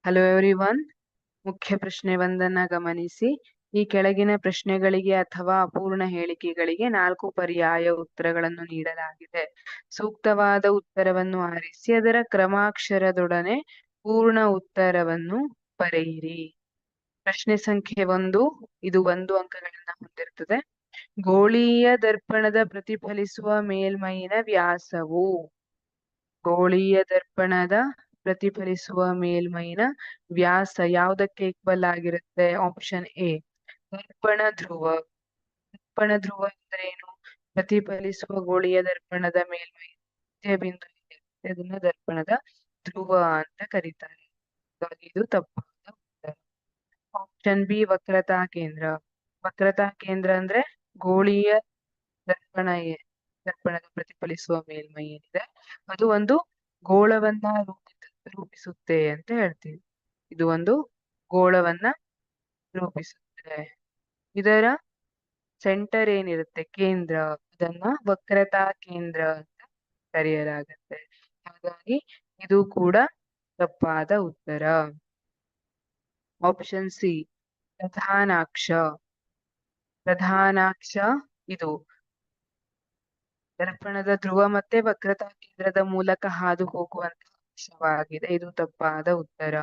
Hello everyone. ಮುಖ್ಯ ಪ್ರಶ್ನೆ ಒಂದನ್ನ ಗಮನಿಸಿ. ಈ ಕೆಳಗಿನ ಪ್ರಶ್ನೆಗಳಿಗೆ ಅಥವಾ ಅಪೂರ್ಣ ಹೇಳಿಕೆಗಳಿಗೆ 4 ಪರ್ಯಾಯ ಉತ್ತರಗಳನ್ನು ನೀಡಲಾಗಿದೆ. ಸೂಕ್ತವಾದ ಉತ್ತರವನ್ನು ಆರಿಸಿ ಅದರ ಕ್ರಮಾಕ್ಷರದೊಡನೆ ಪೂರ್ಣ ಉತ್ತರವನ್ನು ಬರೆಯಿರಿ. ಪ್ರಶ್ನೆ ಸಂಖ್ಯೆ 1, ಇದು 1 ಅಂಕಗಳನ್ನ ಹೊಂದಿರುತ್ತದೆ. ಗೋಳೀಯ ದರ್ಪಣದ ಪ್ರತಿಫಲಿಸುವ ಮೇಲ್ಮೈನ ವ್ಯಾಸವು. ಗೋಳೀಯ ದರ್ಪಣದ ಪ್ರತಿಫಲಿಸುವ ಮೇಲ್ಮೈನ ವ್ಯಾಸ ಯಾವುದಕ್ಕೆ ಈಕ್ವಲ್ ಆಗಿರುತ್ತೆ? ಆಪ್ಷನ್ ಎ, ದರ್ಪಣ ಧ್ರುವ. ದರ್ಪಣ ಧ್ರುವ ಅಂದ್ರೆ ಏನು? ಪ್ರತಿಫಲಿಸುವ ಗೋಳೀಯ ದರ್ಪಣದ ಮೇಲ್ಮೈ ಬಿಂದು ಇರುತ್ತೆ, ಅದನ್ನ ದರ್ಪಣದ ಧ್ರುವ ಅಂತ ಕರೀತಾರೆ. ಇದು ತಪ್ಪಾದ ಉತ್ತರ. ಆಪ್ಷನ್ ಬಿ, ವಕ್ರತಾ ಕೇಂದ್ರ. ವಕ್ರತಾ ಕೇಂದ್ರ ಅಂದ್ರೆ ಗೋಳೀಯ ದರ್ಪಣದ ಪ್ರತಿಫಲಿಸುವ ಮೇಲ್ಮೈ ಏನಿದೆ ಅದು ಒಂದು ಗೋಳವನ್ನ ರೂಪಿಸುತ್ತೆ ಅಂತ ಹೇಳ್ತೀವಿ. ಇದು ಒಂದು ಗೋಳವನ್ನ ರೂಪಿಸುತ್ತೆ. ಇದರ ಸೆಂಟರ್ ಏನಿರುತ್ತೆ, ಕೇಂದ್ರ, ಅದನ್ನ ವಕ್ರತಾ ಕೇಂದ್ರ ಅಂತ ಕರೆಯಲಾಗುತ್ತೆ. ಹಾಗಾಗಿ ಇದು ಕೂಡ ತಪ್ಪಾದ ಉತ್ತರ. Option C, ಪ್ರಧಾನಾಕ್ಷ. ಪ್ರಧಾನಾಕ್ಷ ಇದು ದರ್ಪಣದ ಧ್ರುವ ಮತ್ತೆ ವಕ್ರತಾ ಕೇಂದ್ರದ ಮೂಲಕ ಹಾದು ಹೋಗುವಂತಹ ಅಂಶವಾಗಿದೆ. ಇದು ತಪ್ಪಾದ ಉತ್ತರ.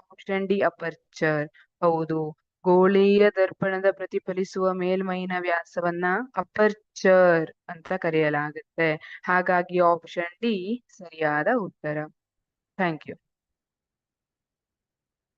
Option D, aperture. ಹೌದು, ಗೋಳೀಯ ದರ್ಪಣದ ಪ್ರತಿಫಲಿಸುವ ಮೇಲ್ಮೈನ ವ್ಯಾಸವನ್ನ ಅಪರ್ಚರ್ ಅಂತ ಕರೆಯಲಾಗುತ್ತೆ. ಹಾಗಾಗಿ ಆಪ್ಷನ್ ಡಿ ಸರಿಯಾದ ಉತ್ತರ. Thank you.